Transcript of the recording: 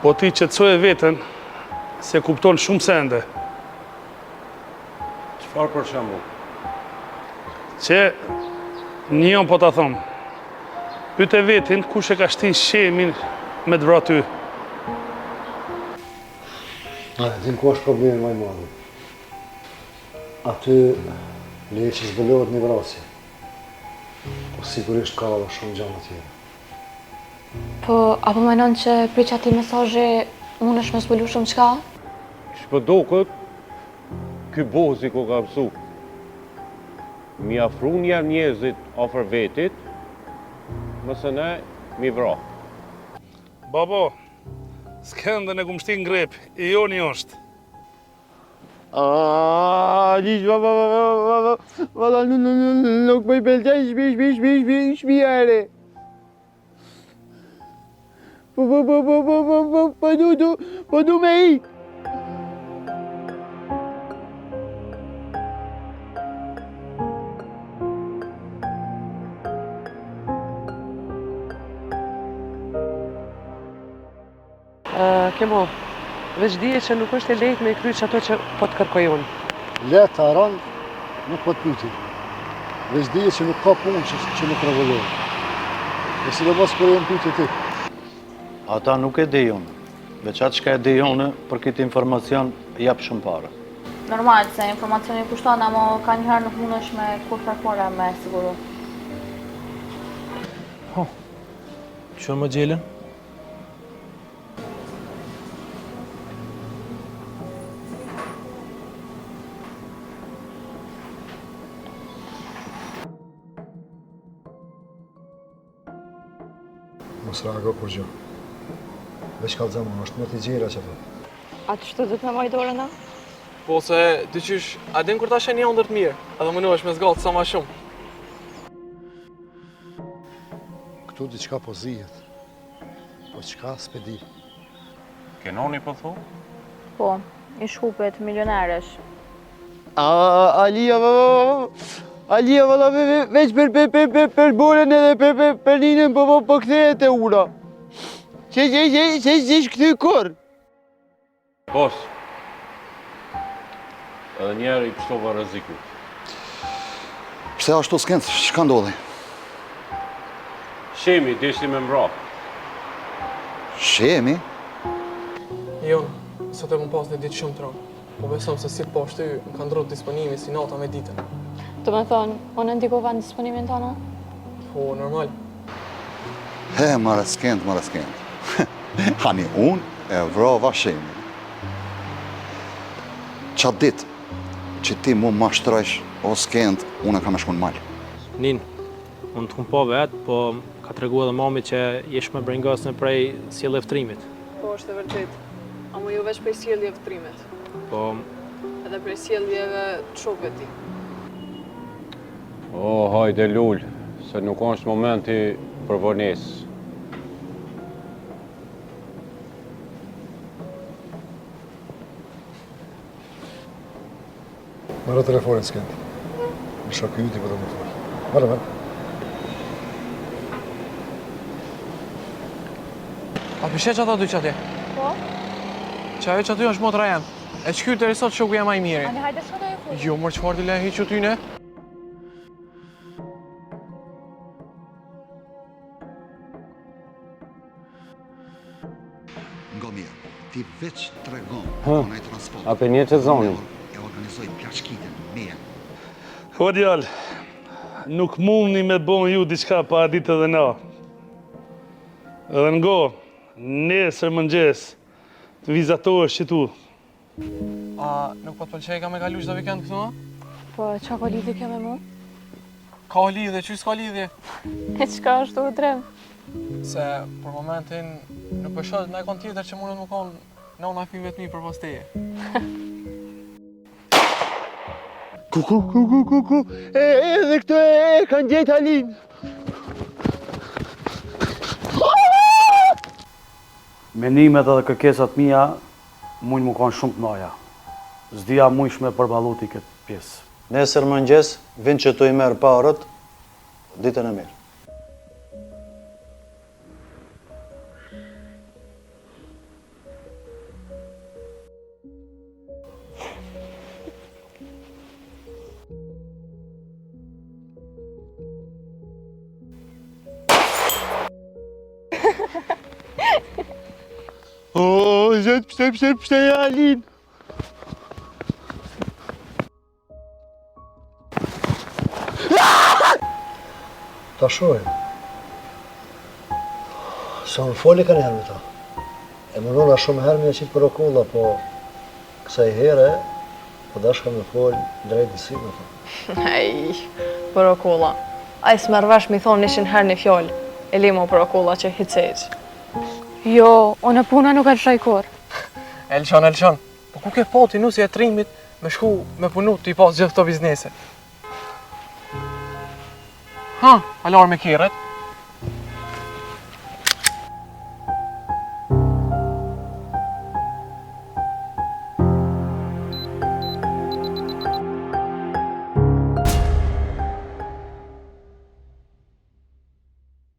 Po ti qetësoje veten se kupton shumë sende. Çfarë për shembull? Që njën po ta thom. Pyete vetin kush e ka shti shemin me të vrarë ty. Din ku është problemi më i madh. Aty leje që zbulohet një vrasje. Po sigurisht ka edhe shumë gjëra tjera. Po, apo menon që priq ati mesazhi mundesh me zbulu shumë çka? Shpo duket, ky bozi ku ka mësu. Mi afru njerëzit ofër vetit, mëse ne mi vra. Babo, s'kendën e kumshti në grep, i joni është. Valla nuk më i pëlqen shpijare. Po du me ik. Kemo, veç dije që nuk është e lehtë me i kryq ato që po të kërkojon. Lehtë aran, nuk po të pyti. Veç dije që nuk ka punë që nuk revollohet. E sidomos kur jenë pyetje ti. Ata nuk e dijon, veç atë çka e dijone për këtë informacion jap shumë parë. Normal, se informacioni kushton, ama ka njëherë nuk mundesh me kur fare me siguru. Që më gjelen? Mos reago kur gjë. Veç kallëzamo, është më t'i gjera që thot. A të shtu dhëtë me majdore na? Po se dyqysh, a din kur ta shen një ndër të mirë, edhe më nuesh me zgatë sa ma shumë. Këtu diçka po zihet. Po çka s'pe di. Kenoni po thu? Po, i shkupet milioneresh. Alia valla veç për borën edhe për ninën po kthehet e ura. Se s'kthej kur. Bos. Edhe njerë i pështova rreziku. Pse ashtu s'kend, çka ndodhi? Shemi, deshti me mbra. Shemi? Jo, sot e më pas një ditë shumë tronë. Po besom se si po shty më ka ndrot disponimi si nata me ditën. Të me thonë, unë ndikova në disponimin tona? Po, normal. He, mare s'kend. Hani unë e vrova Shemi. Qatë ditë që ti mu mashtrojsh o s'kend, unë e kam e shku në malë. Nin, unë të kumpo vetë, po ka të regu edhe mami që jesh me brengasën prej sjellje ftrimit. Po, është e vërtet. Ama jo veç prej sjellje ftrimit. Po, Edhe prej sjelljeve të shokëve ti. O, hajde lull, se nuk është momenti për vonesë. Mërë telefonin s'kend. Në shakë jyti për të më folë. Mërë. A pishe që ata dy që atje? Po? Që ajo që aty është motra jem. E që kyrë të risot shoku jam a i miri. Ani hajde shkota e fu. Jo, mërë që farë të lehi që tyne? Ngo mirë, ti veç tregon në i transport. A për një që zonin? E organizoj plaçkitën, meja. O djallë, nuk mundi me bon ju diçka pa ditë edhe na. Edhe ngo, nesër mëngjes, të vizatohesh që tu. A nuk po të pëlqej ka me kalu çdo vikend këtu, a? Po, qa ka lidhje kjo me mu? Ka lidhje, që s'ka lidhje? E qka është u drem? Se për momentin nuk po shoh në kon tjetër që mundet më konë nona fëmijëve të mi për pas teje. Ku. Edhe këto e kanë gjetë Alin. Menimet edhe kërkesat mia mund më kanë shumë të mëdha. S'dija mujsh me përballuti këtë pjesë. Nesër mëngjes vin që tu i merr parët ditën e mirë. Pse Alin. Ta shojnë. Se unë foli ka njerë me ta. E më nëna shumë herë me qitë për okulla, po kësaj here, po dashka me fol drejt në si me ta. Ej, për okulla. A i s'mervesh mi thonë 100 herë një fjollë. E limo për okulla që hicejq. Jo, unë puna nuk e lëshoj kur. Elçan, po ku ke pati nusi e trimit me shku me punu t'i pas gjithë këto biznese? Ha, alarme kiret.